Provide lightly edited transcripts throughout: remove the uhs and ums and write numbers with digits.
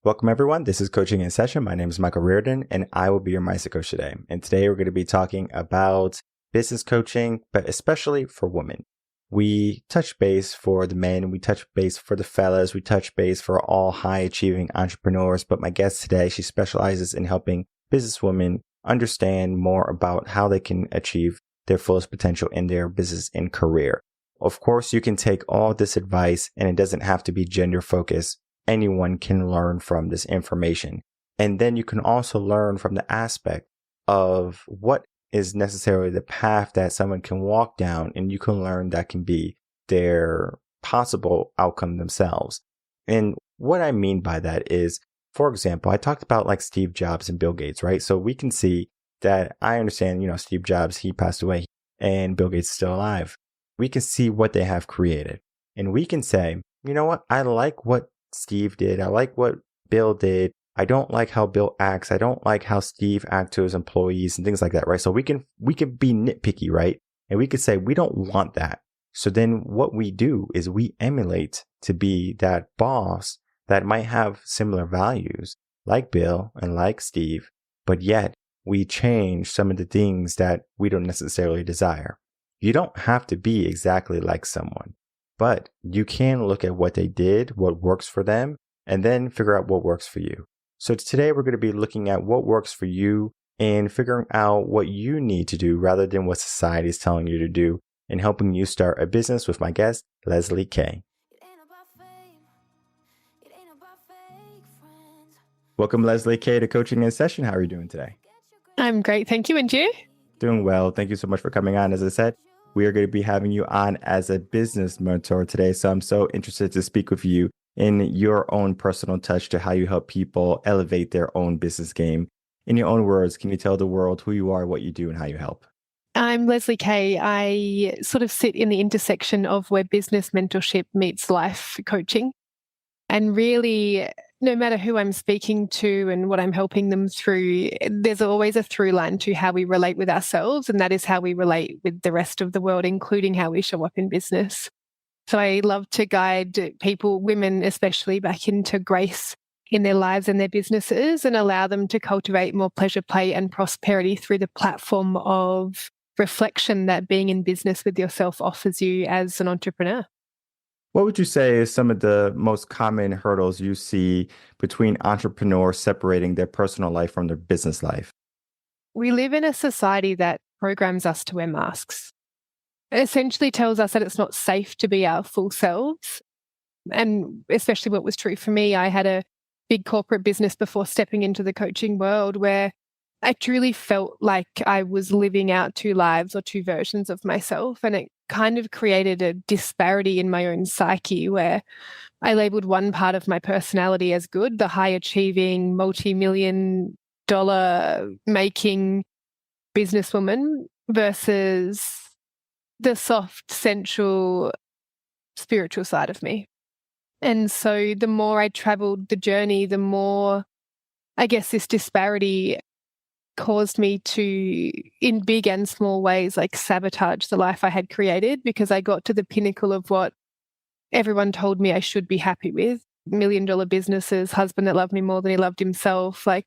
Welcome, everyone. This is Coaching in Session. My name is Michael Rearden, and I will be your mindset coach today. And today we're going to be talking about business coaching, but especially for women. We touch base for the men, we touch base for the fellas, we touch base for all high-achieving entrepreneurs. But my guest today, she specializes in helping businesswomen understand more about how they can achieve their fullest potential in their business and career. Of course, you can take all this advice, and it doesn't have to be gender-focused. Anyone can learn from this information. And then you can also learn from the aspect of what is necessarily the path that someone can walk down, and you can learn that can be their possible outcome themselves. And what I mean by that is, for example, I talked about like Steve Jobs and Bill Gates, right? So we can see that I understand, Steve Jobs, he passed away and Bill Gates is still alive. We can see what they have created. And we can say, you know what? I like what Steve did. I like what Bill did. I don't like how Bill acts. I don't like how Steve acts to his employees and things like that, right? So we can be nitpicky, right? And we could say we don't want that. So then what we do is we emulate to be that boss that might have similar values like Bill and like Steve, but yet we change some of the things that we don't necessarily desire. You don't have to be exactly like someone, but you can look at what they did, what works for them, and then figure out what works for you. So today we're going to be looking at what works for you and figuring out what you need to do rather than what society is telling you to do, and helping you start a business with my guest, Lezly Kaye. Welcome, Lezly Kaye, to Coaching in Session. How are you doing today? I'm great. Thank you. And you? Doing well. Thank you so much for coming on. As I said, we are going to be having you on as a business mentor today. So I'm so interested to speak with you in your own personal touch to how you help people elevate their own business game. In your own words, can you tell the world who you are, what you do, and how you help? I'm Lezly Kaye. I sort of sit in the intersection of where business mentorship meets life coaching. And really, no matter who I'm speaking to and what I'm helping them through, there's always a through line to how we relate with ourselves. And that is how we relate with the rest of the world, including how we show up in business. So I love to guide people, women especially, back into grace in their lives and their businesses, and allow them to cultivate more pleasure, play, and prosperity through the platform of reflection that being in business with yourself offers you as an entrepreneur. What would you say is some of the most common hurdles you see between entrepreneurs separating their personal life from their business life? We live in a society that programs us to wear masks. It essentially tells us that it's not safe to be our full selves. And especially what was true for me, I had a big corporate business before stepping into the coaching world where I truly felt like I was living out two lives or two versions of myself. And it kind of created a disparity in my own psyche where I labeled one part of my personality as good, the high achieving, multi-million-dollar making businesswoman, versus the soft, sensual, spiritual side of me. And so the more I traveled the journey, the more, I guess, this disparity caused me to, in big and small ways, like sabotage the life I had created, because I got to the pinnacle of what everyone told me I should be happy with. $1 million businesses, husband that loved me more than he loved himself, like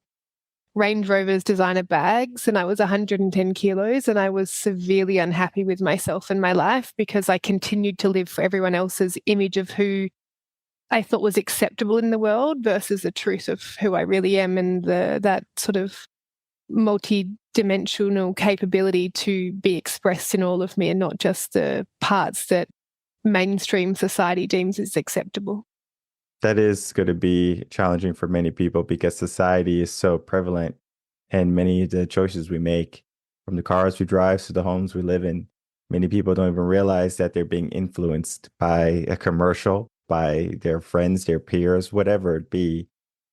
Range Rovers, designer bags. And I was 110 kilos and I was severely unhappy with myself and my life because I continued to live for everyone else's image of who I thought was acceptable in the world versus the truth of who I really am, and that sort of multi-dimensional capability to be expressed in all of me and not just the parts that mainstream society deems as acceptable. That is going to be challenging for many people because society is so prevalent in many of the choices we make, from the cars we drive to the homes we live in. Many people don't even realize that they're being influenced by a commercial, by their friends, their peers, whatever it be,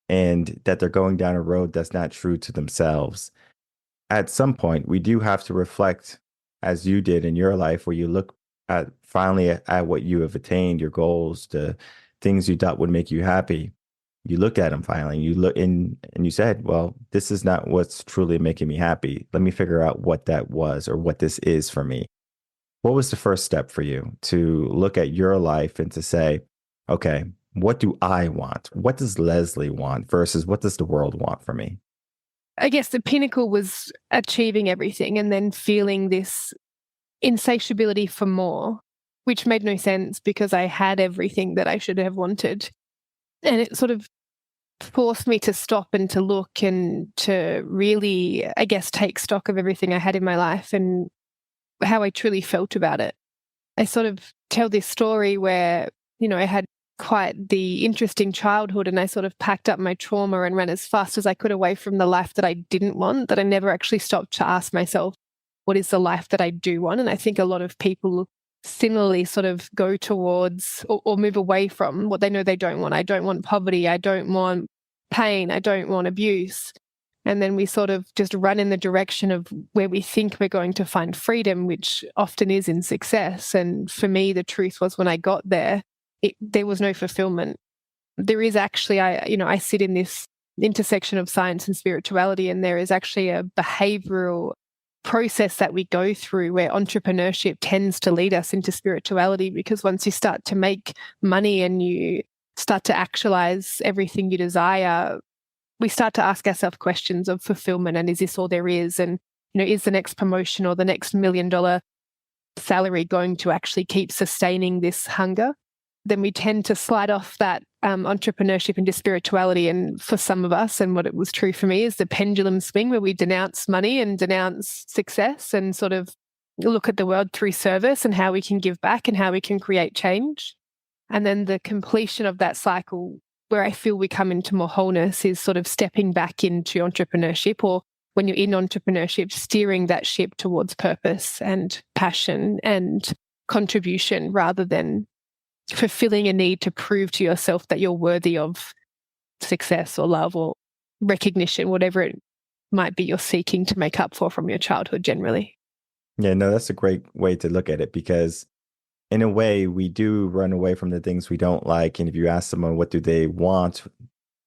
and that they're going down a road that's not true to themselves. At some point, we do have to reflect, as you did in your life, where you look at finally at what you have attained, your goals, the things you thought would make you happy. You looked at them finally, you look in and you said, well, this is not what's truly making me happy. Let me figure out what that was or what this is for me. What was the first step for you to look at your life and to say, okay, What do I want? What does Lezly want versus what does the world want from me? I guess the pinnacle was achieving everything and then feeling this insatiability for more, which made no sense because I had everything that I should have wanted. And it sort of forced me to stop and to look and to really, I guess, take stock of everything I had in my life and how I truly felt about it. I sort of tell this story where, I had quite the interesting childhood and I sort of packed up my trauma and ran as fast as I could away from the life that I didn't want, that I never actually stopped to ask myself, what is the life that I do want? And I think a lot of people similarly sort of go towards or move away from what they know they don't want. I don't want poverty. I don't want pain. I don't want abuse. And then we sort of just run in the direction of where we think we're going to find freedom, which often is in success. And for me, the truth was when I got there, there was no fulfillment. There is actually, I sit in this intersection of science and spirituality, and there is actually a behavioral process that we go through where entrepreneurship tends to lead us into spirituality, because once you start to make money and you start to actualize everything you desire, we start to ask ourselves questions of fulfillment. And is this all there is? And, is the next promotion or the next $1 million salary going to actually keep sustaining this hunger? Then we tend to slide off that entrepreneurship into spirituality. And for some of us, and what it was true for me, is the pendulum swing where we denounce money and denounce success and sort of look at the world through service and how we can give back and how we can create change. And then the completion of that cycle, where I feel we come into more wholeness, is sort of stepping back into entrepreneurship, or when you're in entrepreneurship, steering that ship towards purpose and passion and contribution, rather than fulfilling a need to prove to yourself that you're worthy of success or love or recognition, whatever it might be you're seeking to make up for from your childhood generally. Yeah, no, that's a great way to look at it, because in a way, we do run away from the things we don't like. And if you ask someone what do they want,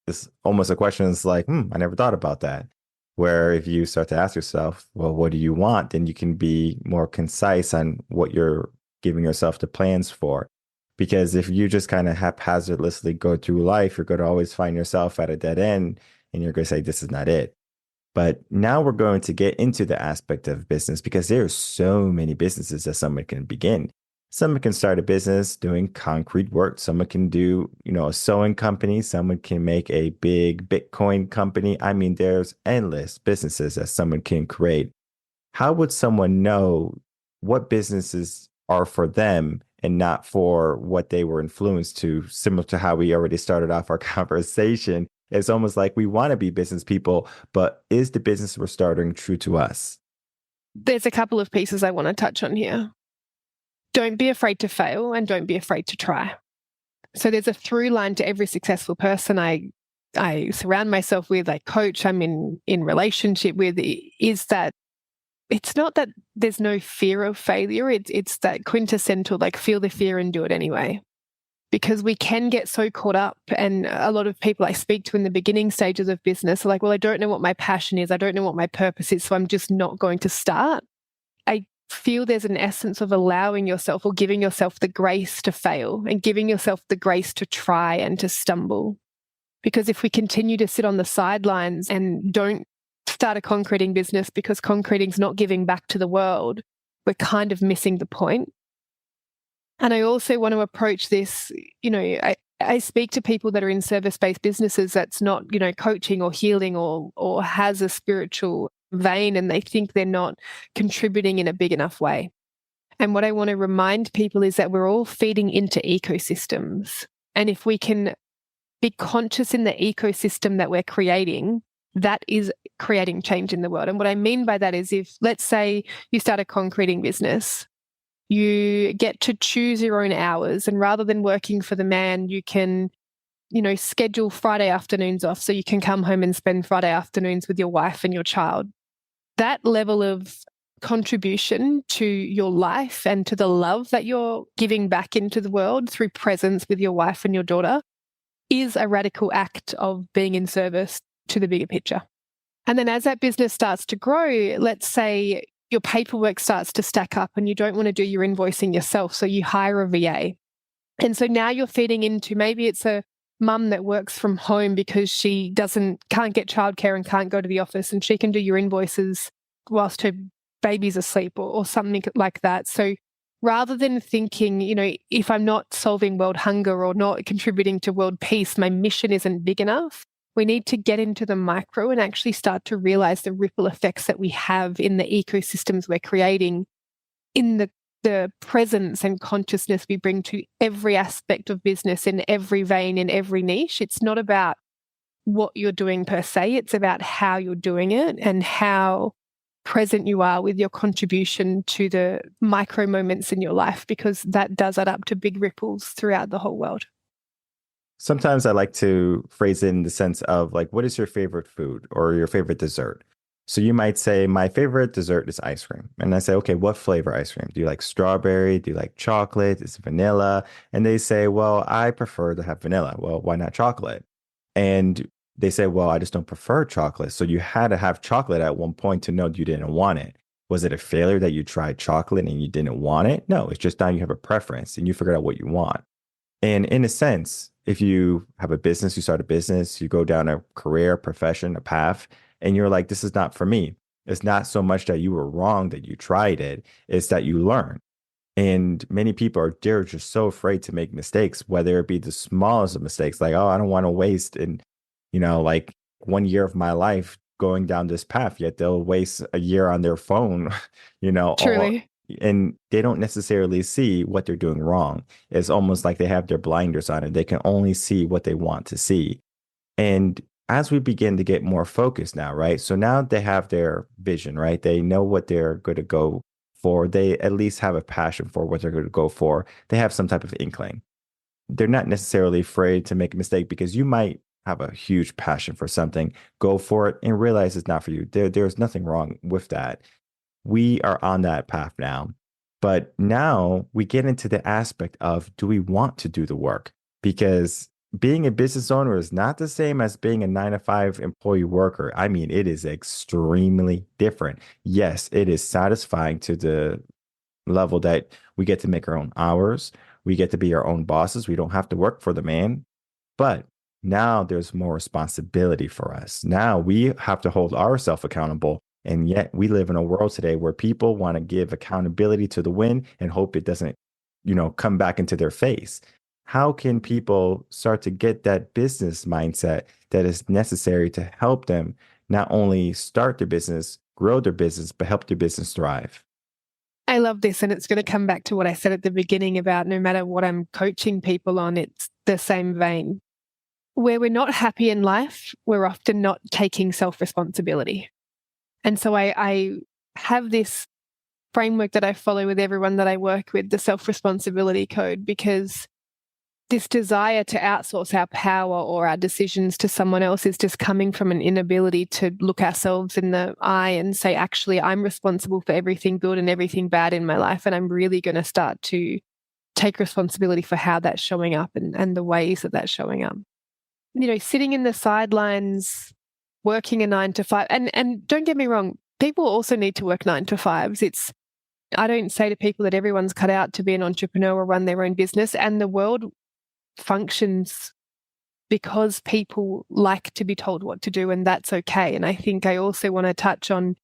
it's almost a question is like, I never thought about that. Where if you start to ask yourself, well, what do you want? Then you can be more concise on what you're giving yourself the plans for. Because if you just kind of haphazardly go through life, you're going to always find yourself at a dead end and you're going to say, this is not it. But now we're going to get into the aspect of business, because there are so many businesses that someone can begin. Someone can start a business doing concrete work. Someone can do, a sewing company. Someone can make a big Bitcoin company. I mean, there's endless businesses that someone can create. How would someone know what businesses are for them and not for what they were influenced to? Similar to how we already started off our conversation, it's almost like we want to be business people, but is the business we're starting true to us? There's a couple of pieces I want to touch on here. Don't be afraid to fail and don't be afraid to try. So there's a through line to every successful person I surround myself with, I coach, I'm in relationship with, is that it's not that there's no fear of failure. It's that quintessential, like, feel the fear and do it anyway. Because we can get so caught up, and a lot of people I speak to in the beginning stages of business are like, well, I don't know what my passion is. I don't know what my purpose is, so I'm just not going to start. I feel there's an essence of allowing yourself or giving yourself the grace to fail and giving yourself the grace to try and to stumble. Because if we continue to sit on the sidelines and don't start a concreting business because concreting's not giving back to the world, we're kind of missing the point. And I also want to approach this, I speak to people that are in service-based businesses that's not, coaching or healing or has a spiritual vein, and they think they're not contributing in a big enough way. And what I want to remind people is that we're all feeding into ecosystems. And if we can be conscious in the ecosystem that we're creating, that is creating change in the world. And what I mean by that is, if, let's say, you start a concreting business, you get to choose your own hours. And rather than working for the man, you can, schedule Friday afternoons off so you can come home and spend Friday afternoons with your wife and your child. That level of contribution to your life and to the love that you're giving back into the world through presence with your wife and your daughter is a radical act of being in service to the bigger picture. And then as that business starts to grow, let's say your paperwork starts to stack up and you don't want to do your invoicing yourself, so you hire a VA. And so now you're feeding into, maybe it's a mum that works from home because she can't get childcare and can't go to the office, and she can do your invoices whilst her baby's asleep or something like that. So rather than thinking, if I'm not solving world hunger or not contributing to world peace, my mission isn't big enough. We need to get into the micro and actually start to realize the ripple effects that we have in the ecosystems we're creating, in the presence and consciousness we bring to every aspect of business, in every vein, in every niche. It's not about what you're doing per se. It's about how you're doing it and how present you are with your contribution to the micro moments in your life, because that does add up to big ripples throughout the whole world. Sometimes I like to phrase it in the sense of like, what is your favorite food or your favorite dessert? So you might say, my favorite dessert is ice cream. And I say, okay, what flavor ice cream? Do you like strawberry? Do you like chocolate? Is it vanilla? And they say, well, I prefer to have vanilla. Well, why not chocolate? And they say, well, I just don't prefer chocolate. So you had to have chocolate at one point to know you didn't want it. Was it a failure that you tried chocolate and you didn't want it? No, it's just now you have a preference and you figured out what you want. And in a sense, if you have a business, you start a business, you go down a career, profession, a path, and you're like, this is not for me. It's not so much that you were wrong that you tried it, it's that you learn. And many people they're just so afraid to make mistakes, whether it be the smallest of mistakes, like, oh, I don't want to waste like 1 year of my life going down this path, yet they'll waste a year on their phone, Truly. and they don't necessarily see what they're doing wrong. It's almost like they have their blinders on and they can only see what they want to see. And as we begin to get more focused now, right? So now they have their vision, right? They know what they're going to go for. They at least have a passion for what they're going to go for. They have some type of inkling. They're not necessarily afraid to make a mistake, because you might have a huge passion for something, go for it and realize it's not for you. There's nothing wrong with that. We are on that path now. But now we get into the aspect of, do we want to do the work? Because being a business owner is not the same as being a 9-to-5 employee worker. I mean, it is extremely different. Yes, it is satisfying to the level that we get to make our own hours. We get to be our own bosses. We don't have to work for the man. But now there's more responsibility for us. Now we have to hold ourselves accountable. And yet we live in a world today where people want to give accountability to the win and hope it doesn't, come back into their face. How can people start to get that business mindset that is necessary to help them not only start their business, grow their business, but help their business thrive? I love this. And it's going to come back to what I said at the beginning about, no matter what I'm coaching people on, it's the same vein. Where we're not happy in life, we're often not taking self-responsibility. And so I have this framework that I follow with everyone that I work with, the self-responsibility code, because this desire to outsource our power or our decisions to someone else is just coming from an inability to look ourselves in the eye and say, actually, I'm responsible for everything good and everything bad in my life. And I'm really going to start to take responsibility for how that's showing up and the ways that that's showing up. Sitting in the sidelines, working a 9-to-5. And don't get me wrong, people also need to work 9-to-5s. I don't say to people that everyone's cut out to be an entrepreneur or run their own business. And the world functions because people like to be told what to do, and that's okay. And I think I also want to touch on,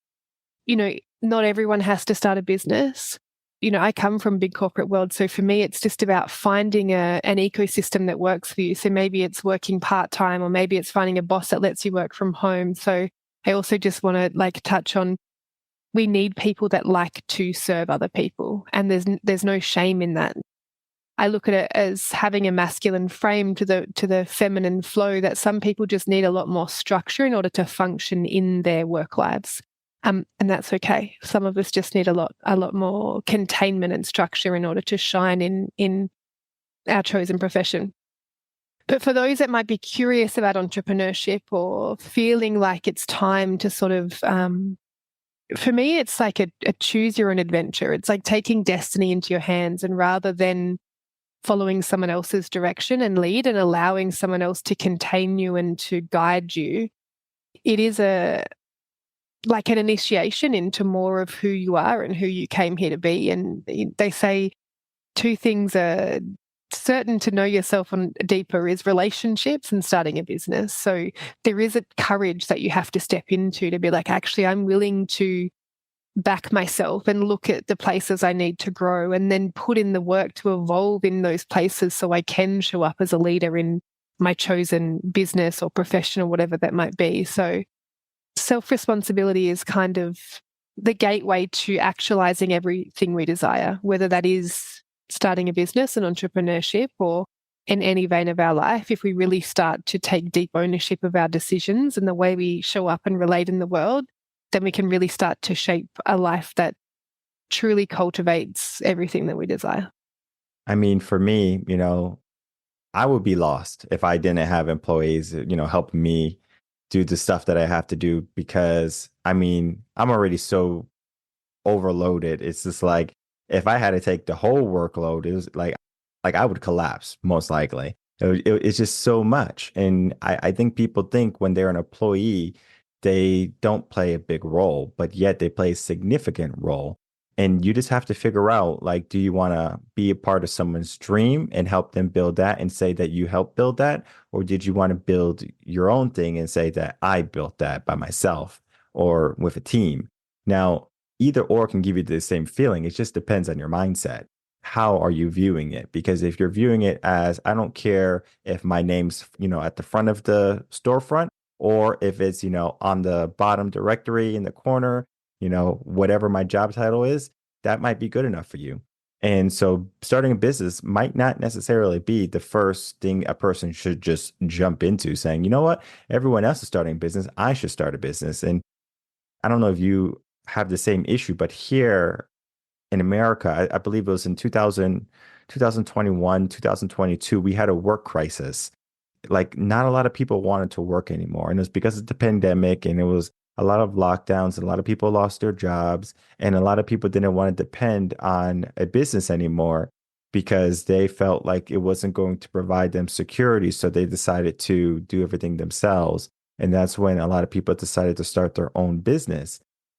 not everyone has to start a business. I come from big corporate world. So for me, it's just about finding an ecosystem that works for you. So maybe it's working part-time, or maybe it's finding a boss that lets you work from home. So I also just want to touch on, we need people that like to serve other people. And there's no shame in that. I look at it as having a masculine frame to the feminine flow, that some people just need a lot more structure in order to function in their work lives. And that's okay. Some of us just need a lot more containment and structure in order to shine in our chosen profession. But for those that might be curious about entrepreneurship or feeling like it's time to sort of, for me, it's like a choose your own adventure. It's like taking destiny into your hands, and rather than following someone else's direction and lead and allowing someone else to contain you and to guide you, it is like an initiation into more of who you are and who you came here to be. And they say two things are certain to know yourself on deeper is relationships and starting a business. So there is a courage that you have to step into to be like, actually, I'm willing to back myself and look at the places I need to grow and then put in the work to evolve in those places so I can show up as a leader in my chosen business or profession or whatever that might be. So self-responsibility is kind of the gateway to actualizing everything we desire, whether that is starting a business and entrepreneurship or in any vein of our life. If we really start to take deep ownership of our decisions and the way we show up and relate in the world, then we can really start to shape a life that truly cultivates everything that we desire. I mean, for me, I would be lost if I didn't have employees, helping me do the stuff that I have to do because, I mean, I'm already so overloaded. It's just like if I had to take the whole workload, it was like I would collapse most likely. It's just so much. And I think people think when they're an employee, they don't play a big role, but yet they play a significant role. And you just have to figure out, like, do you want to be a part of someone's dream and help them build that and say that you helped build that? Or did you want to build your own thing and say that I built that by myself or with a team? Now, either or can give you the same feeling. It just depends on your mindset. How are you viewing it? Because if you're viewing it as, I don't care if my name's, at the front of the storefront or if it's, on the bottom directory in the corner, whatever my job title is, that might be good enough for you. And so starting a business might not necessarily be the first thing a person should just jump into saying, you know what, everyone else is starting a business. I should start a business. And I don't know if you have the same issue, but here in America, I believe it was in 2021, 2022, we had a work crisis. Like not a lot of people wanted to work anymore. And it was because of the pandemic and it was a lot of lockdowns and a lot of people lost their jobs and a lot of people didn't want to depend on a business anymore because they felt like it wasn't going to provide them security. So they decided to do everything themselves. And that's when a lot of people decided to start their own business.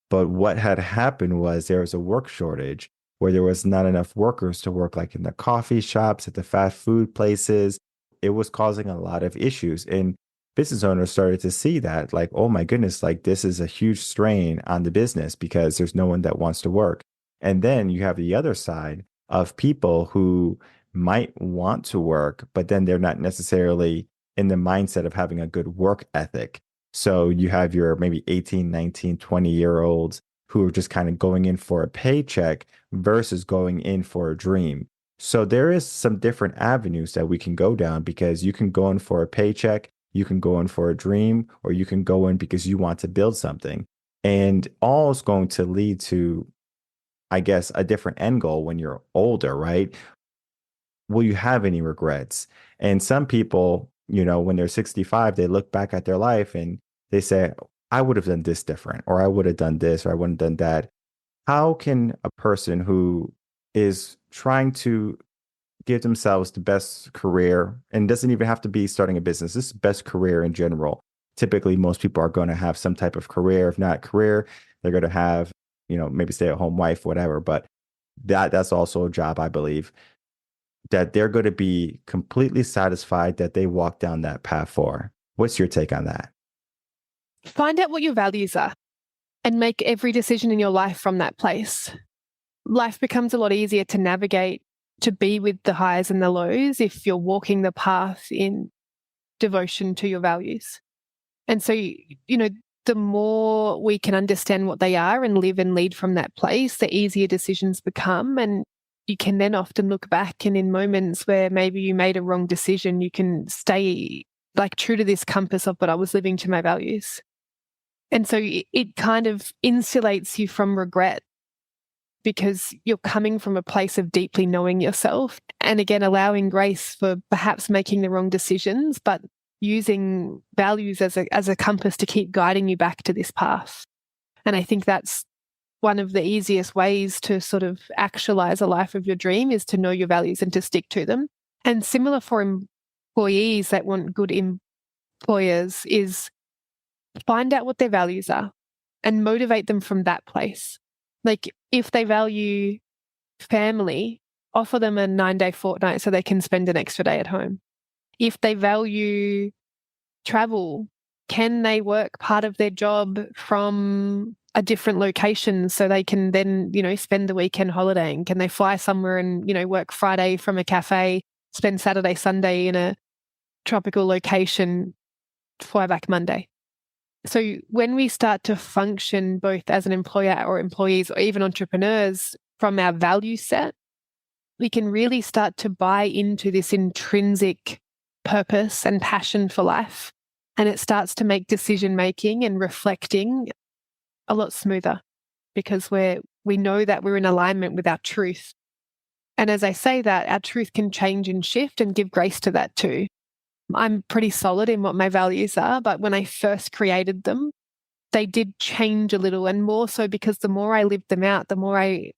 But what had happened was there was a work shortage where there was not enough workers to work like in the coffee shops, at the fast food places. It was causing a lot of issues. And business owners started to see that, like, oh my goodness, like this is a huge strain on the business because there's no one that wants to work. And then you have the other side of people who might want to work, but then they're not necessarily in the mindset of having a good work ethic. So you have your maybe 18, 19, 20-year-olds who are just kind of going in for a paycheck versus going in for a dream. So there is some different avenues that we can go down because you can go in for a paycheck, you can go in for a dream, or you can go in because you want to build something. And all is going to lead to, I guess, a different end goal when you're older, right? Will you have any regrets? And some people, when they're 65, they look back at their life and they say, I would have done this different, or I would have done this, or I wouldn't have done that. How can a person who is trying to give themselves the best career and doesn't even have to be starting a business, this is best career in general? Typically, most people are going to have some type of career. If not career, they're going to have, maybe stay at home wife, whatever. But that's also a job, I believe, that they're going to be completely satisfied that they walk down that path for. What's your take on that? Find out what your values are and make every decision in your life from that place. Life becomes a lot easier to navigate, to be with the highs and the lows if you're walking the path in devotion to your values. And so, the more we can understand what they are and live and lead from that place, the easier decisions become. And you can then often look back and in moments where maybe you made a wrong decision, you can stay like true to this compass of, but I was living to my values. And so it kind of insulates you from regret because you're coming from a place of deeply knowing yourself and again, allowing grace for perhaps making the wrong decisions, but using values as a compass to keep guiding you back to this path. And I think that's one of the easiest ways to sort of actualize a life of your dream is to know your values and to stick to them. And similar for employees that want good employers is find out what their values are and motivate them from that place. Like if they value family, offer them a 9-day fortnight so they can spend an extra day at home. If they value travel, can they work part of their job from a different location so they can then, spend the weekend holidaying? Can they fly somewhere and, work Friday from a cafe, spend Saturday, Sunday in a tropical location, fly back Monday? So when we start to function both as an employer or employees or even entrepreneurs from our value set, we can really start to buy into this intrinsic purpose and passion for life. And it starts to make decision-making and reflecting a lot smoother because we know that we're in alignment with our truth. And as I say that, our truth can change and shift, and give grace to that too. I'm pretty solid in what my values are, but when I first created them, they did change a little, and more so because the more I lived them out, the more I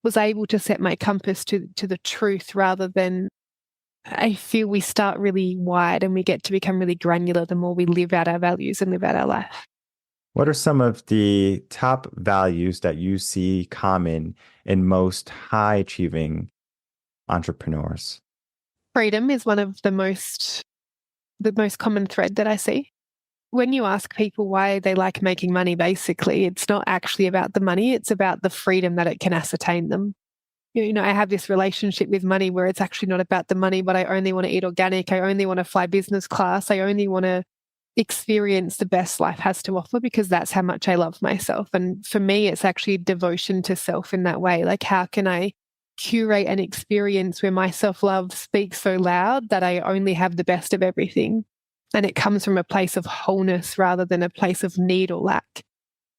was able to set my compass to the truth, rather than, I feel we start really wide and we get to become really granular the more we live out our values and live out our life. What are some of the top values that you see common in most high achieving entrepreneurs? Freedom is one of the most common thread that I see. When you ask people why they like making money, basically, it's not actually about the money, it's about the freedom that it can ascertain them. I have this relationship with money where it's actually not about the money, but I only want to eat organic. I only want to fly business class. I only want to experience the best life has to offer because that's how much I love myself. And for me, it's actually devotion to self in that way. Like, how can I curate an experience where my self-love speaks so loud that I only have the best of everything? And it comes from a place of wholeness rather than a place of need or lack.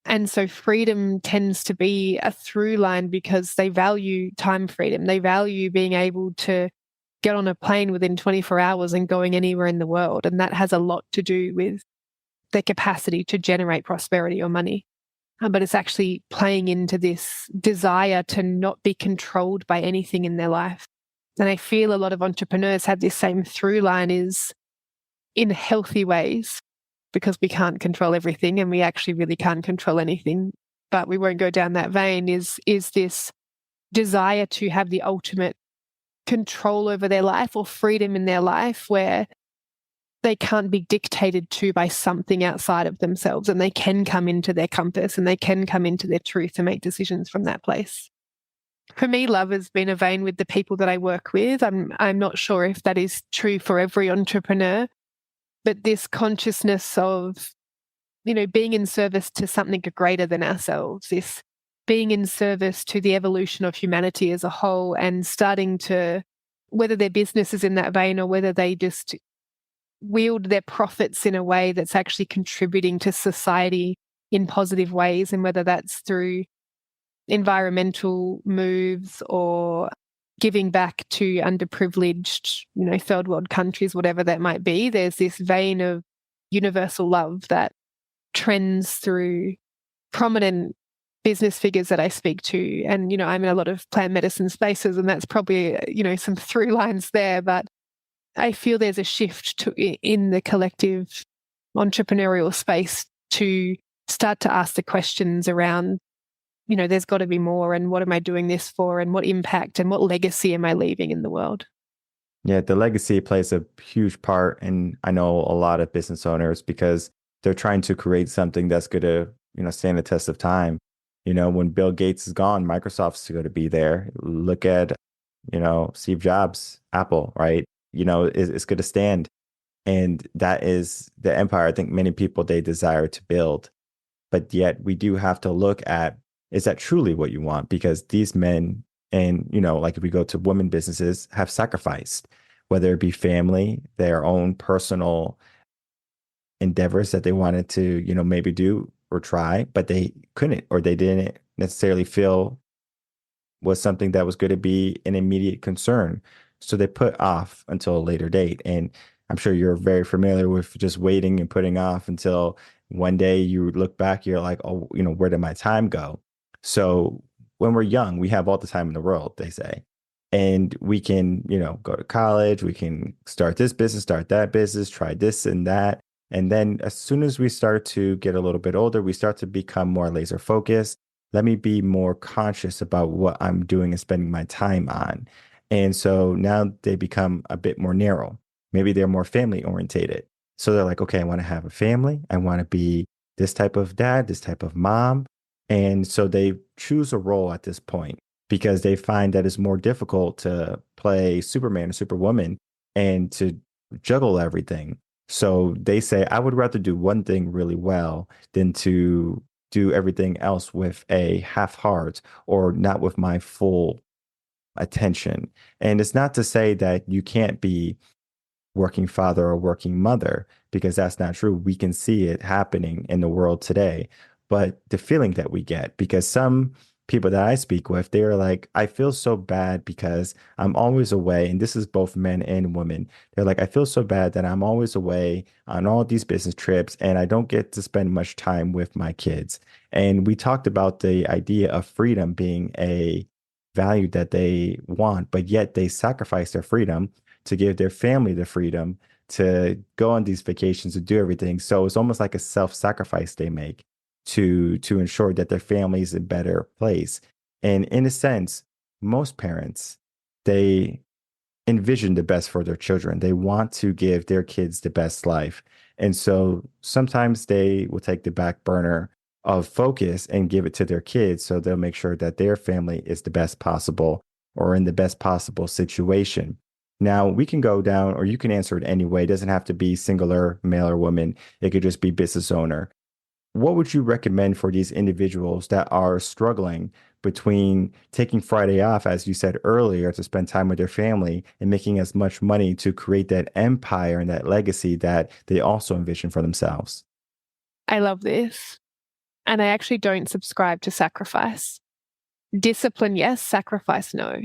And so freedom tends to be a through line because they value time freedom. They value being able to get on a plane within 24 hours and going anywhere in the world. And that has a lot to do with their capacity to generate prosperity or money. But it's actually playing into this desire to not be controlled by anything in their life. And I feel a lot of entrepreneurs have this same through line, is in healthy ways, because we can't control everything and we actually really can't control anything, but we won't go down that vein, is this desire to have the ultimate control over their life or freedom in their life where they can't be dictated to by something outside of themselves, and they can come into their compass and they can come into their truth and make decisions from that place. For me, love has been a vein with the people that I work with. I'm not sure if that is true for every entrepreneur, but this consciousness of, being in service to something greater than ourselves, this being in service to the evolution of humanity as a whole, and starting to, whether their business is in that vein or whether they just wield their profits in a way that's actually contributing to society in positive ways, and whether that's through environmental moves or giving back to underprivileged, third world countries, whatever that might be, there's this vein of universal love that trends through prominent business figures that I speak to. And, I'm in a lot of plant medicine spaces, and that's probably, some through lines there. But I feel there's a shift in the collective entrepreneurial space to start to ask the questions around, there's got to be more, and what am I doing this for, and what impact and what legacy am I leaving in the world? Yeah, the legacy plays a huge part. And I know a lot of business owners, because they're trying to create something that's going to, stand the test of time. When Bill Gates is gone, Microsoft's going to be there. Look at, Steve Jobs, Apple, right? It's going to stand. And that is the empire I think many people, they desire to build. But yet we do have to look at, is that truly what you want? Because these men, and, like if we go to women businesses, have sacrificed, whether it be family, their own personal endeavors that they wanted to, maybe do or try, but they couldn't, or they didn't necessarily feel was something that was going to be an immediate concern. So they put off until a later date. And I'm sure you're very familiar with just waiting and putting off until one day you look back, you're like, oh, where did my time go? So when we're young, we have all the time in the world, they say. And we can, go to college, we can start this business, start that business, try this and that. And then as soon as we start to get a little bit older, we start to become more laser focused. Let me be more conscious about what I'm doing and spending my time on. And so now they become a bit more narrow. Maybe they're more family orientated. So they're like, okay, I want to have a family. I want to be this type of dad, this type of mom. And so they choose a role at this point because they find that it's more difficult to play Superman or Superwoman and to juggle everything. So they say, I would rather do one thing really well than to do everything else with a half heart or not with my full attention. And it's not to say that you can't be working father or working mother, because that's not true. We can see it happening in the world today. But the feeling that we get, because some people that I speak with, they're like, I feel so bad because I'm always away. And this is both men and women. They're like, I feel so bad that I'm always away on all these business trips and I don't get to spend much time with my kids. And we talked about the idea of freedom being a value that they want, but yet they sacrifice their freedom to give their family the freedom to go on these vacations, to do everything. So it's almost like a self-sacrifice they make to ensure that their family is in a better place. And in a sense, most parents, they envision the best for their children. They want to give their kids the best life. And so sometimes they will take the back burner of focus and give it to their kids. So they'll make sure that their family is the best possible or in the best possible situation. Now, we can go down, or you can answer it anyway. It doesn't have to be singular, male or woman. It could just be business owner. What would you recommend for these individuals that are struggling between taking Friday off, as you said earlier, to spend time with their family and making as much money to create that empire and that legacy that they also envision for themselves? I love this. And I actually don't subscribe to sacrifice. Discipline, yes. Sacrifice, no.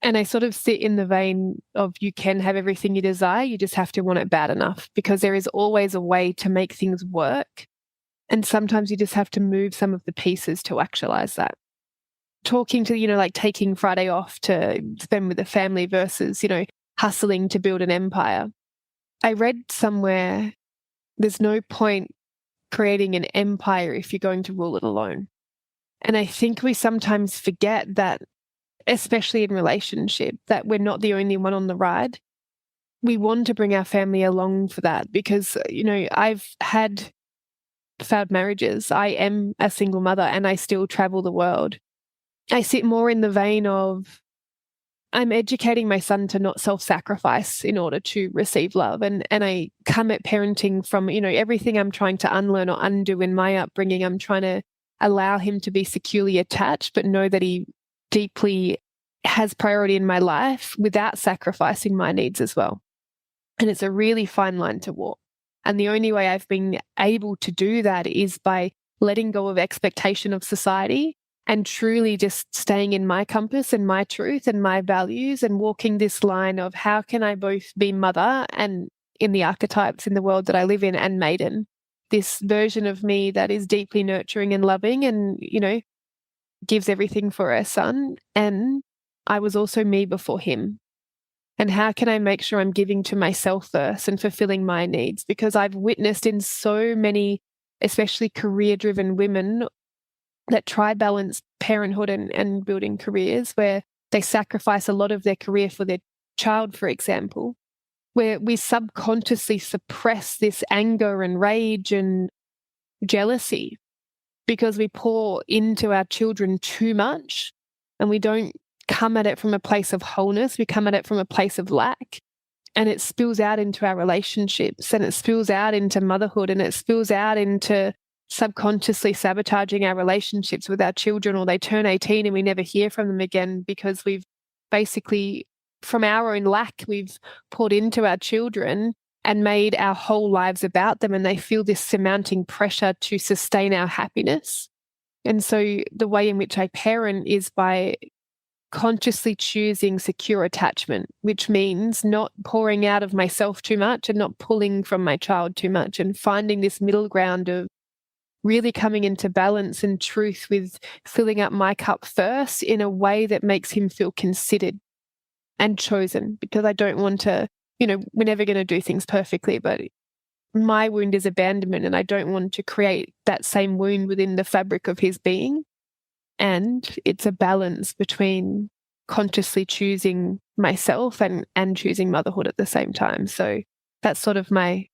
And I sort of sit in the vein of you can have everything you desire, you just have to want it bad enough, because there is always a way to make things work. And sometimes you just have to move some of the pieces to actualize that. Talking to, like taking Friday off to spend with the family versus, hustling to build an empire. I read somewhere there's no point creating an empire if you're going to rule it alone. And I think we sometimes forget that, especially in relationship, that we're not the only one on the ride. We want to bring our family along for that because, I've had failed marriages. I am a single mother and I still travel the world. I sit more in the vein of I'm educating my son to not self-sacrifice in order to receive love. And I come at parenting from, everything I'm trying to unlearn or undo in my upbringing. I'm trying to allow him to be securely attached, but know that he deeply has priority in my life without sacrificing my needs as well. And it's a really fine line to walk. And the only way I've been able to do that is by letting go of expectation of society and truly just staying in my compass and my truth and my values and walking this line of how can I both be mother and in the archetypes in the world that I live in and maiden, this version of me that is deeply nurturing and loving and, gives everything for her son. And I was also me before him. And how can I make sure I'm giving to myself first and fulfilling my needs? Because I've witnessed in so many, especially career-driven women, that try balance parenthood and building careers where they sacrifice a lot of their career for their child, for example, where we subconsciously suppress this anger and rage and jealousy because we pour into our children too much and we don't come at it from a place of wholeness. We come at it from a place of lack, and it spills out into our relationships and it spills out into motherhood and it spills out into subconsciously sabotaging our relationships with our children, or they turn 18 and we never hear from them again because we've basically, from our own lack, we've poured into our children and made our whole lives about them, and they feel this surmounting pressure to sustain our happiness. And so the way in which I parent is by consciously choosing secure attachment, which means not pouring out of myself too much and not pulling from my child too much, and finding this middle ground of really coming into balance and truth with filling up my cup first in a way that makes him feel considered and chosen, because I don't want to, we're never going to do things perfectly, but my wound is abandonment and I don't want to create that same wound within the fabric of his being. And it's a balance between consciously choosing myself and choosing motherhood at the same time. So that's sort of my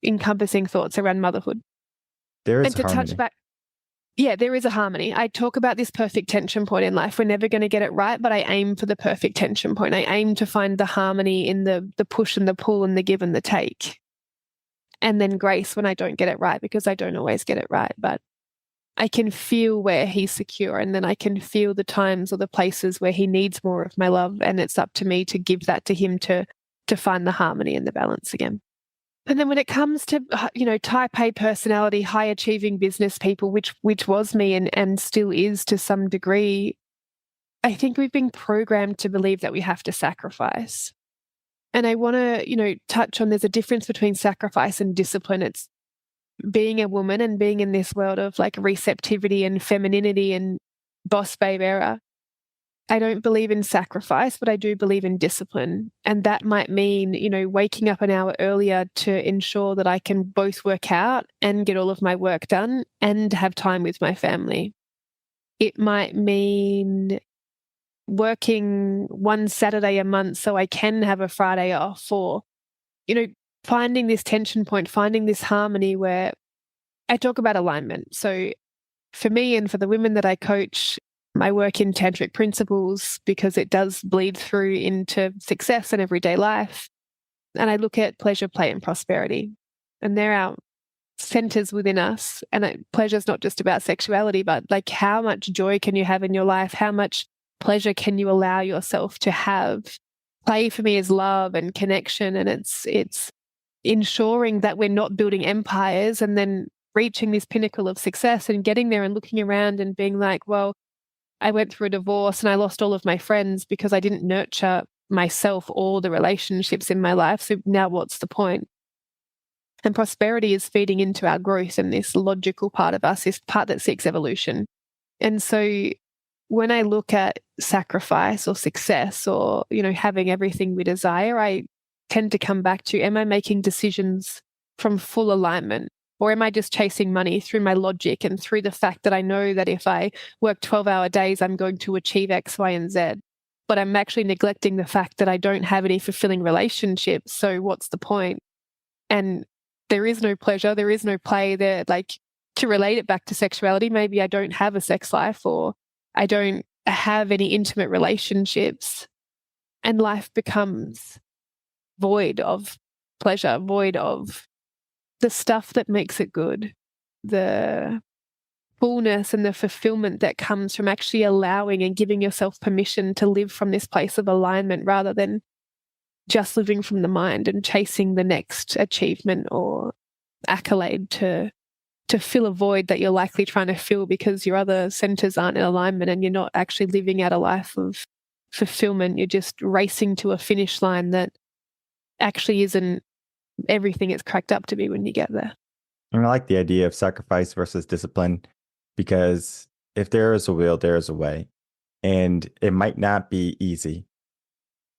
encompassing thoughts around motherhood. There is and to harmony. touch back, yeah, there is a harmony. I talk about this perfect tension point in life. We're never going to get it right, but I aim for the perfect tension point. I aim to find the harmony in the push and the pull and the give and the take. And then grace when I don't get it right, because I don't always get it right. But I can feel where he's secure, and then I can feel the times or the places where he needs more of my love. And it's up to me to give that to him to find the harmony and the balance again. And then when it comes to, type A personality, high achieving business people, which was me and still is to some degree, I think we've been programmed to believe that we have to sacrifice. And I want to, touch on, there's a difference between sacrifice and discipline. It's being a woman and being in this world of like receptivity and femininity and boss babe era. I don't believe in sacrifice, but I do believe in discipline. And that might mean, waking up an hour earlier to ensure that I can both work out and get all of my work done and have time with my family. It might mean working one Saturday a month so I can have a Friday off, or, finding this tension point, finding this harmony where I talk about alignment. So for me and for the women that I coach, I work in tantric principles because it does bleed through into success and everyday life. And I look at pleasure, play, and prosperity. And they're our centers within us. And pleasure is not just about sexuality, but like how much joy can you have in your life? How much pleasure can you allow yourself to have? Play for me is love and connection. And it's ensuring that we're not building empires and then reaching this pinnacle of success and getting there and looking around and being like, well, I went through a divorce and I lost all of my friends because I didn't nurture myself or the relationships in my life. So now what's the point? And prosperity is feeding into our growth and this logical part of us, this part that seeks evolution. And so when I look at sacrifice or success or, having everything we desire, I tend to come back to, am I making decisions from full alignment? Or am I just chasing money through my logic and through the fact that I know that if I work 12-hour days, I'm going to achieve X, Y, and Z? But I'm actually neglecting the fact that I don't have any fulfilling relationships. So what's the point? And there is no pleasure, there is no play there. Like, to relate it back to sexuality, maybe I don't have a sex life or I don't have any intimate relationships, and life becomes void of pleasure, void of the stuff that makes it good, the fullness and the fulfillment that comes from actually allowing and giving yourself permission to live from this place of alignment rather than just living from the mind and chasing the next achievement or accolade to fill a void that you're likely trying to fill because your other centers aren't in alignment and you're not actually living out a life of fulfillment. You're just racing to a finish line that actually isn't everything it's cracked up to be when you get there. And I like the idea of sacrifice versus discipline, because if there is a will, there is a way. And it might not be easy.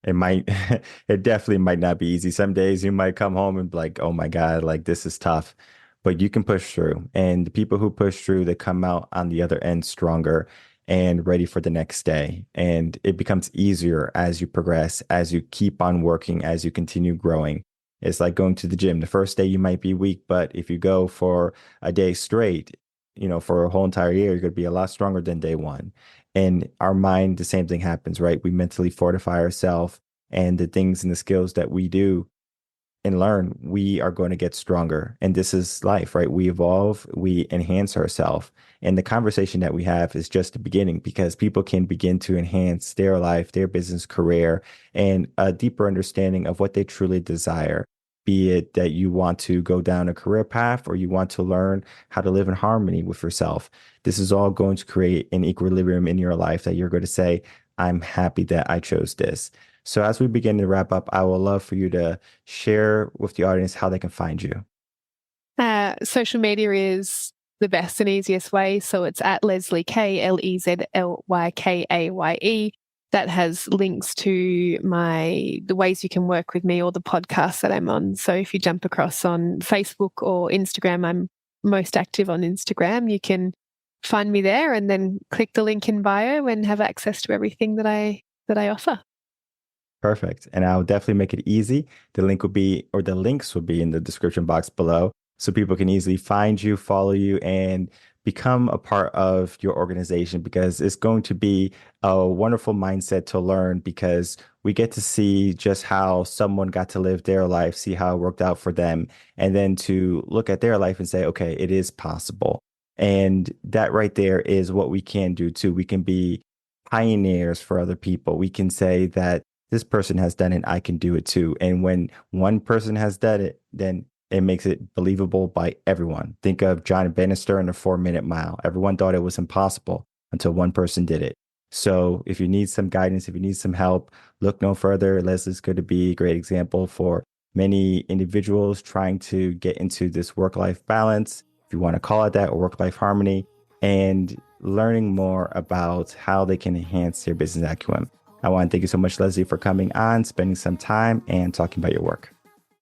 It definitely might not be easy. Some days you might come home and be like, oh my God, like this is tough. But you can push through. And the people who push through, they come out on the other end stronger and ready for the next day. And it becomes easier as you progress, as you keep on working, as you continue growing. It's like going to the gym. The first day you might be weak, but if you go for a day straight, for a whole entire year, you're going to be a lot stronger than day one. And our mind, the same thing happens, right? We mentally fortify ourselves, and the things and the skills that we do and learn, we are going to get stronger. And this is life, right? We evolve, we enhance ourselves. And the conversation that we have is just the beginning, because people can begin to enhance their life, their business, career, and a deeper understanding of what they truly desire. Be it that you want to go down a career path or you want to learn how to live in harmony with yourself. This is all going to create an equilibrium in your life that you're going to say, I'm happy that I chose this. So as we begin to wrap up, I would love for you to share with the audience how they can find you. Social media is the best and easiest way. So it's at Lezly Kaye, LEZLYKAYE. That has links to the ways you can work with me or the podcasts that I'm on. So if you jump across on Facebook or Instagram, I'm most active on Instagram. You can find me there and then click the link in bio and have access to everything that I that I offer. Perfect. And I'll definitely make it easy. The links will be in the description box below so people can easily find you, follow you, and become a part of your organization, because it's going to be a wonderful mindset to learn, because we get to see just how someone got to live their life, see how it worked out for them, and then to look at their life and say, okay, it is possible. And that right there is what we can do too. We can be pioneers for other people. We can say that this person has done it, I can do it too. And when one person has done it, then it makes it believable by everyone. Think of John Bannister and the 4-minute mile. Everyone thought it was impossible until one person did it. So if you need some guidance, if you need some help, look no further. Lezly's going to be a great example for many individuals trying to get into this work-life balance, if you want to call it that, or work-life harmony, and learning more about how they can enhance their business acumen. I want to thank you so much, Lezly, for coming on, spending some time, and talking about your work.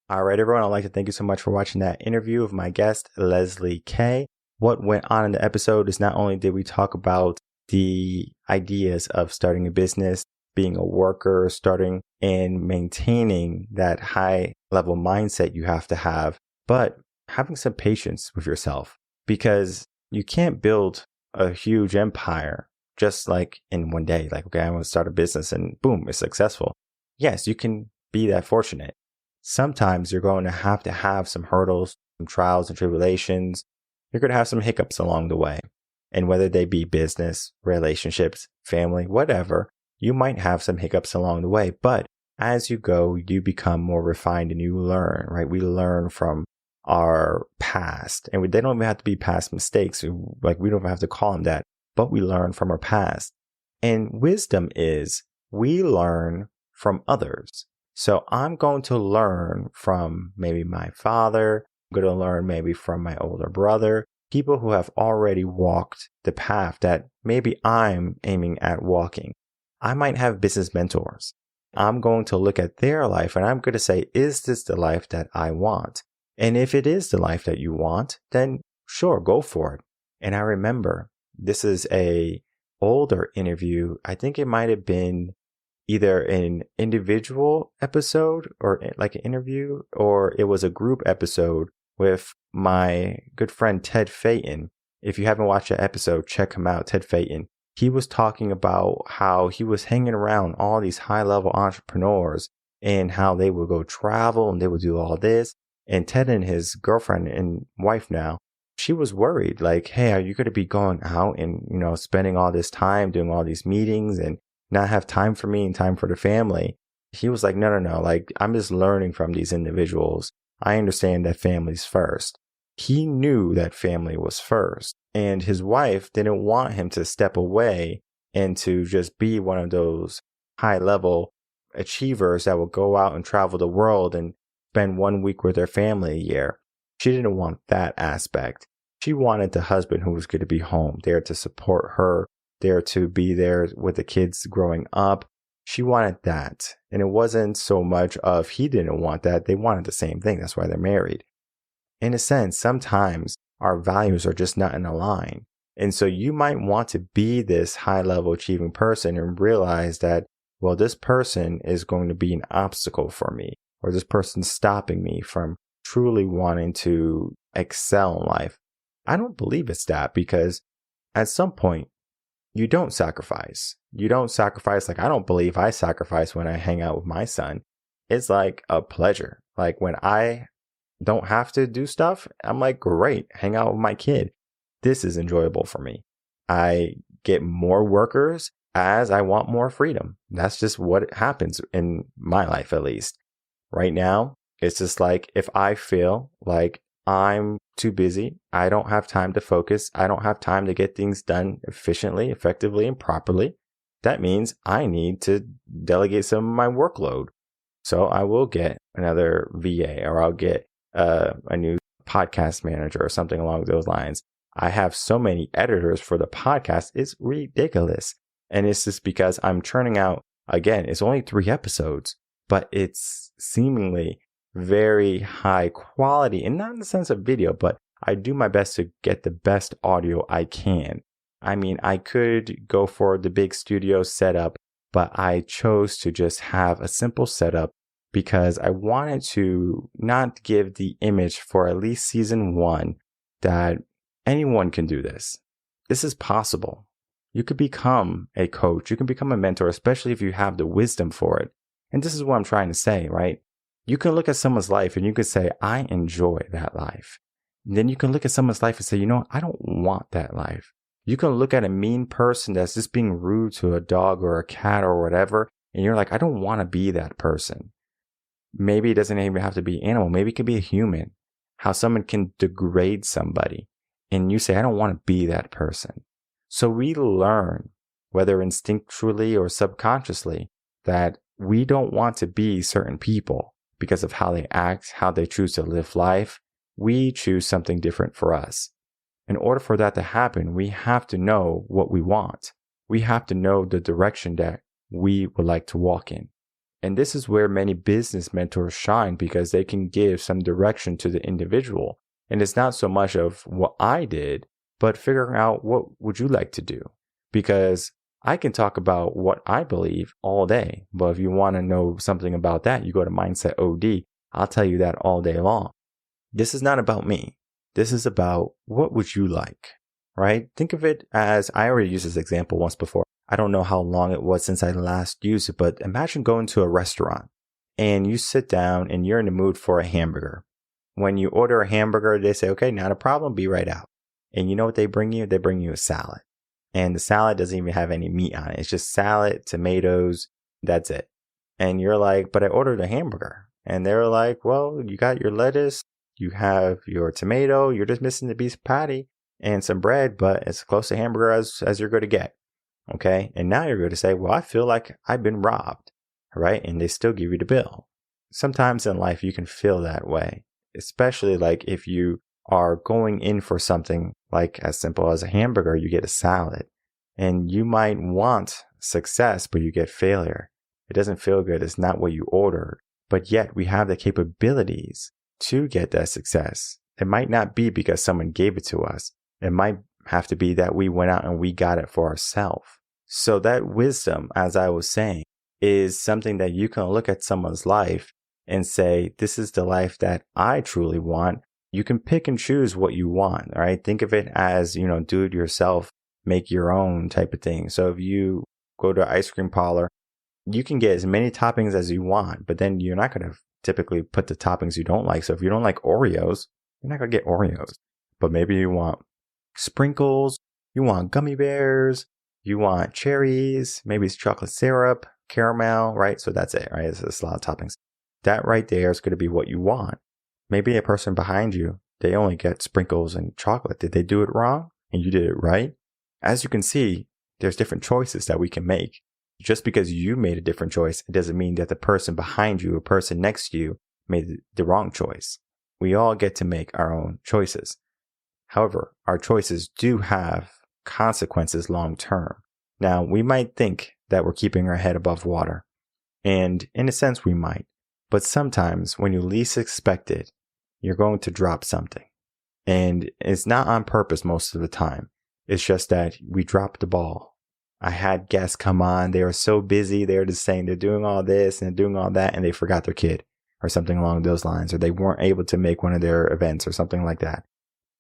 All right, everyone, I'd like to thank you so much for watching that interview of my guest, Lezly Kaye. What went on in the episode is not only did we talk about the ideas of starting a business, being a worker, starting and maintaining that high level mindset you have to have, but having some patience with yourself, because you can't build a huge empire just like in one day. Like, okay, I want to start a business and boom, it's successful. Yes, you can be that fortunate. Sometimes you're going to have some hurdles, some trials and tribulations. You're going to have some hiccups along the way. And whether they be business, relationships, family, whatever, you might have some hiccups along the way. But as you go, you become more refined and you learn, right? We learn from our past, and they don't even have to be past mistakes. Like, we don't have to call them that, but we learn from our past. And wisdom is we learn from others. So I'm going to learn from maybe my father. I'm going to learn maybe from my older brother, people who have already walked the path that maybe I'm aiming at walking. I might have business mentors. I'm going to look at their life and I'm going to say, is this the life that I want? And if it is the life that you want, then sure, go for it. And I remember this is a older interview. I think it might have been either an individual episode or like an interview, or it was a group episode with my good friend Ted Phaeton. If you haven't watched that episode, check him out, Ted Phaeton. He was talking about how he was hanging around all these high-level entrepreneurs and how they would go travel and they would do all this. And Ted and his girlfriend and wife now, she was worried, like, hey, are you going to be going out and, spending all this time doing all these meetings and not have time for me and time for the family? He was like, no. Like, I'm just learning from these individuals. I understand that family's first. He knew that family was first. And his wife didn't want him to step away and to just be one of those high level achievers that will go out and travel the world and spend 1 week with their family a year. She didn't want that aspect. She wanted the husband who was going to be home, there to support her, there to be there with the kids growing up. She wanted that. And it wasn't so much of he didn't want that. They wanted the same thing. That's why they're married. In a sense, sometimes our values are just not in a line. And so you might want to be this high level achieving person and realize that, well, this person is going to be an obstacle for me, or this person's stopping me from truly wanting to excel in life. I don't believe it's that, because at some point you don't sacrifice. You don't sacrifice. Like, I don't believe I sacrifice when I hang out with my son. It's like a pleasure. Like, when I don't have to do stuff, I'm like, great, hang out with my kid. This is enjoyable for me. I get more workers as I want more freedom. That's just what happens in my life, at least. Right now, it's just like, if I feel like I'm too busy, I don't have time to focus, I don't have time to get things done efficiently, effectively, and properly, that means I need to delegate some of my workload. So I will get another VA, or I'll get a new podcast manager or something along those lines. I have so many editors for the podcast, it's ridiculous. And it's just because I'm churning out, again, it's only 3 episodes, but it's seemingly very high quality, and not in the sense of video, but I do my best to get the best audio I can. I mean, I could go for the big studio setup, but I chose to just have a simple setup because I wanted to not give the image for at least season 1 that anyone can do this. This is possible. You could become a coach. You can become a mentor, especially if you have the wisdom for it. And this is what I'm trying to say, right? You can look at someone's life and you could say, I enjoy that life. And then you can look at someone's life and say, you know what? I don't want that life. You can look at a mean person that's just being rude to a dog or a cat or whatever, and you're like, I don't want to be that person. Maybe it doesn't even have to be an animal. Maybe it could be a human. How someone can degrade somebody. And you say, I don't want to be that person. So we learn, whether instinctually or subconsciously, that we don't want to be certain people because of how they act, how they choose to live life. We choose something different for us. In order for that to happen, we have to know what we want. We have to know the direction that we would like to walk in. And this is where many business mentors shine because they can give some direction to the individual. And it's not so much of what I did, but figuring out what would you like to do? Because I can talk about what I believe all day, but if you want to know something about that, you go to Mindset OD. I'll tell you that all day long. This is not about me. This is about what would you like, right? Think of it as, I already used this example once before. I don't know how long it was since I last used it, but imagine going to a restaurant and you sit down and you're in the mood for a hamburger. When you order a hamburger, they say, okay, not a problem, be right out. And you know what they bring you? They bring you a salad. And the salad doesn't even have any meat on it. It's just salad, tomatoes, that's it. And you're like, but I ordered a hamburger. And they're like, well, you got your lettuce, you have your tomato, you're just missing the beef patty and some bread, but it's close to hamburger as you're going to get. Okay. And now you're going to say, well, I feel like I've been robbed, right? And they still give you the bill. Sometimes in life, you can feel that way, especially like if you are going in for something like as simple as a hamburger, you get a salad and you might want success, but you get failure. It doesn't feel good. It's not what you ordered, but yet we have the capabilities to get that success. It might not be because someone gave it to us. It might have to be that we went out and we got it for ourselves. So that wisdom, as I was saying, is something that you can look at someone's life and say, this is the life that I truly want. You can pick and choose what you want, right? Think of it as, do it yourself, make your own type of thing. So if you go to an ice cream parlor, you can get as many toppings as you want, but then you're not going to typically put the toppings you don't like. So if you don't like Oreos, you're not going to get Oreos. But maybe you want sprinkles, you want gummy bears, you want cherries, maybe it's chocolate syrup, caramel, right? So that's it, right? It's a lot of toppings. That right there is going to be what you want. Maybe a person behind you, they only get sprinkles and chocolate. Did they do it wrong? And you did it right? As you can see, there's different choices that we can make. Just because you made a different choice, it doesn't mean that the person behind you or person next to you made the wrong choice. We all get to make our own choices. However, our choices do have consequences long term. Now, we might think that we're keeping our head above water. And in a sense, we might. But sometimes when you least expect it, you're going to drop something. And it's not on purpose most of the time. It's just that we dropped the ball. I had guests come on. They were so busy. They were just saying they're doing all this and doing all that, and they forgot their kid or something along those lines, or they weren't able to make one of their events or something like that.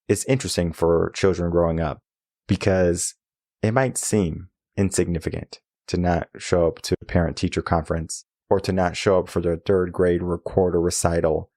It's interesting for children growing up because it might seem insignificant to not show up to a parent-teacher conference or to not show up for their third grade recorder recital.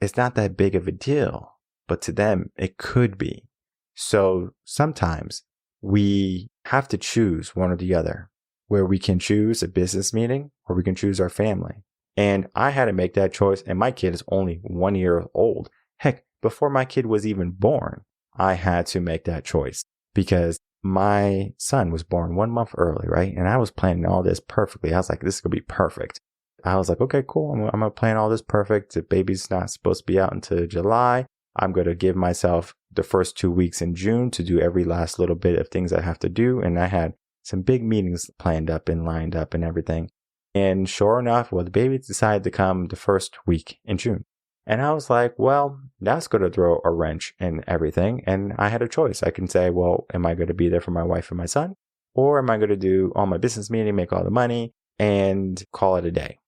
It's not that big of a deal, but to them, it could be. So sometimes we have to choose one or the other, where we can choose a business meeting or we can choose our family. And I had to make that choice, and my kid is only 1 year old. Heck, before my kid was even born, I had to make that choice because my son was born 1 month early, right? And I was planning all this perfectly. I was like, this is going to be perfect. I was like, okay, cool. I'm going to plan all this perfect. The baby's not supposed to be out until July. I'm going to give myself the first 2 weeks in June to do every last little bit of things I have to do. And I had some big meetings planned up and lined up and everything. And sure enough, the baby decided to come the first week in June. And I was like, well, that's going to throw a wrench in everything. And I had a choice. I can say, well, am I going to be there for my wife and my son? Or am I going to do all my business meeting, make all the money, and call it a day?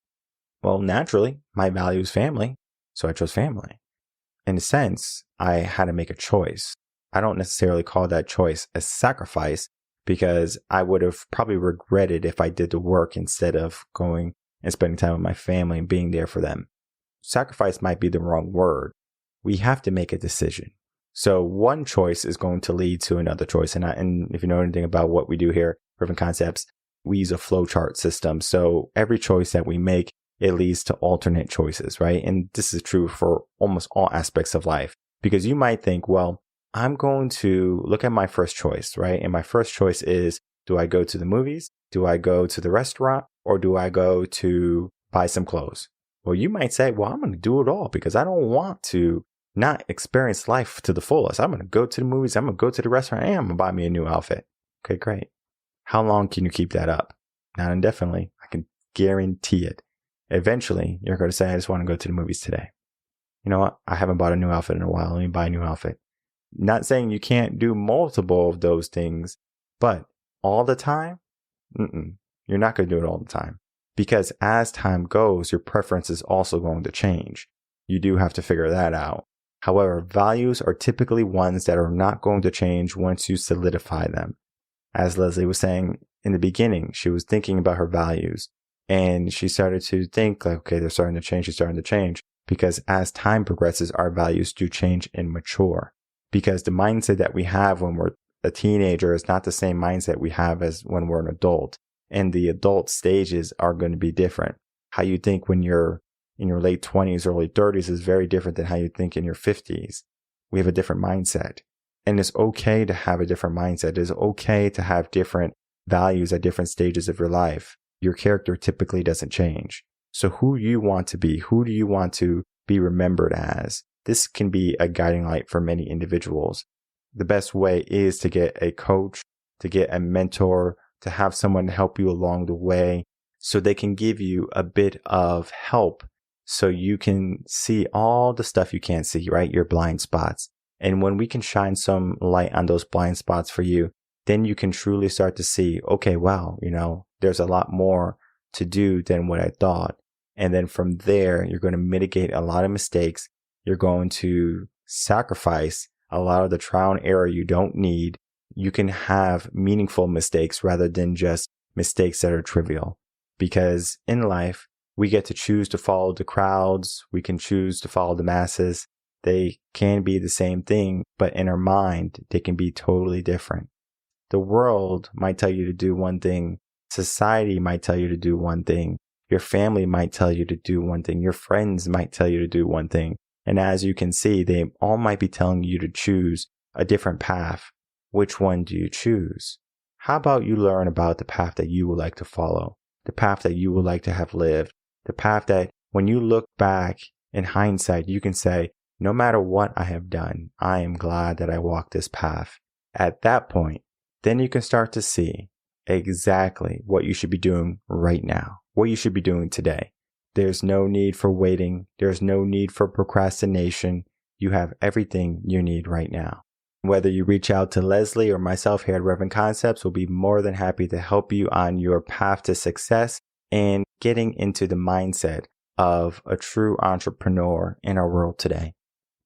Well, naturally, my value is family, so I chose family. In a sense, I had to make a choice. I don't necessarily call that choice a sacrifice because I would have probably regretted if I did the work instead of going and spending time with my family and being there for them. Sacrifice might be the wrong word. We have to make a decision. So one choice is going to lead to another choice. And if you know anything about what we do here, Reven Concepts, we use a flowchart system. So every choice that we make, it leads to alternate choices, right? And this is true for almost all aspects of life, because you might think, well, I'm going to look at my first choice, right? And my first choice is, do I go to the movies? Do I go to the restaurant? Or do I go to buy some clothes? Well, you might say, well, I'm going to do it all because I don't want to not experience life to the fullest. I'm going to go to the movies. I'm going to go to the restaurant and I'm going to buy me a new outfit. Okay, great. How long can you keep that up? Not indefinitely. I can guarantee it. Eventually, you're going to say, I just want to go to the movies today. You know what? I haven't bought a new outfit in a while. Let me buy a new outfit. Not saying you can't do multiple of those things, but all the time? You're not going to do it all the time. Because as time goes, your preference is also going to change. You do have to figure that out. However, values are typically ones that are not going to change once you solidify them. As Lezly was saying in the beginning, she was thinking about her values. And she started to think like, okay, they're starting to change. She's starting to change because as time progresses, our values do change and mature because the mindset that we have when we're a teenager is not the same mindset we have as when we're an adult. And the adult stages are going to be different. How you think when you're in your late 20s, early 30s is very different than how you think in your 50s. We have a different mindset. And it's okay to have a different mindset. It's okay to have different values at different stages of your life. Your character typically doesn't change. So who you want to be, who do you want to be remembered as? This can be a guiding light for many individuals. The best way is to get a coach, to get a mentor, to have someone to help you along the way so they can give you a bit of help so you can see all the stuff you can't see, right? Your blind spots. And when we can shine some light on those blind spots for you, then you can truly start to see, okay, wow, there's a lot more to do than what I thought. And then from there, you're going to mitigate a lot of mistakes. You're going to sacrifice a lot of the trial and error you don't need. You can have meaningful mistakes rather than just mistakes that are trivial. Because in life, we get to choose to follow the crowds. We can choose to follow the masses. They can be the same thing, but in our mind, they can be totally different. The world might tell you to do one thing. Society might tell you to do one thing. Your family might tell you to do one thing. Your friends might tell you to do one thing. And as you can see, they all might be telling you to choose a different path. Which one do you choose? How about you learn about the path that you would like to follow, the path that you would like to have lived, the path that when you look back in hindsight, you can say, no matter what I have done, I am glad that I walked this path. At that point, then you can start to see exactly what you should be doing right now, what you should be doing today. There's no need for waiting. There's no need for procrastination. You have everything you need right now. Whether you reach out to Lezly or myself here at Reven Concepts, we'll be more than happy to help you on your path to success and getting into the mindset of a true entrepreneur in our world today.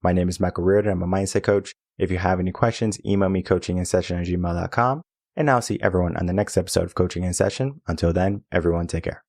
My name is Michael Rearden. I'm a mindset coach. If you have any questions, email me coachinginsession@gmail.com. And I'll see everyone on the next episode of Coaching in Session. Until then, everyone take care.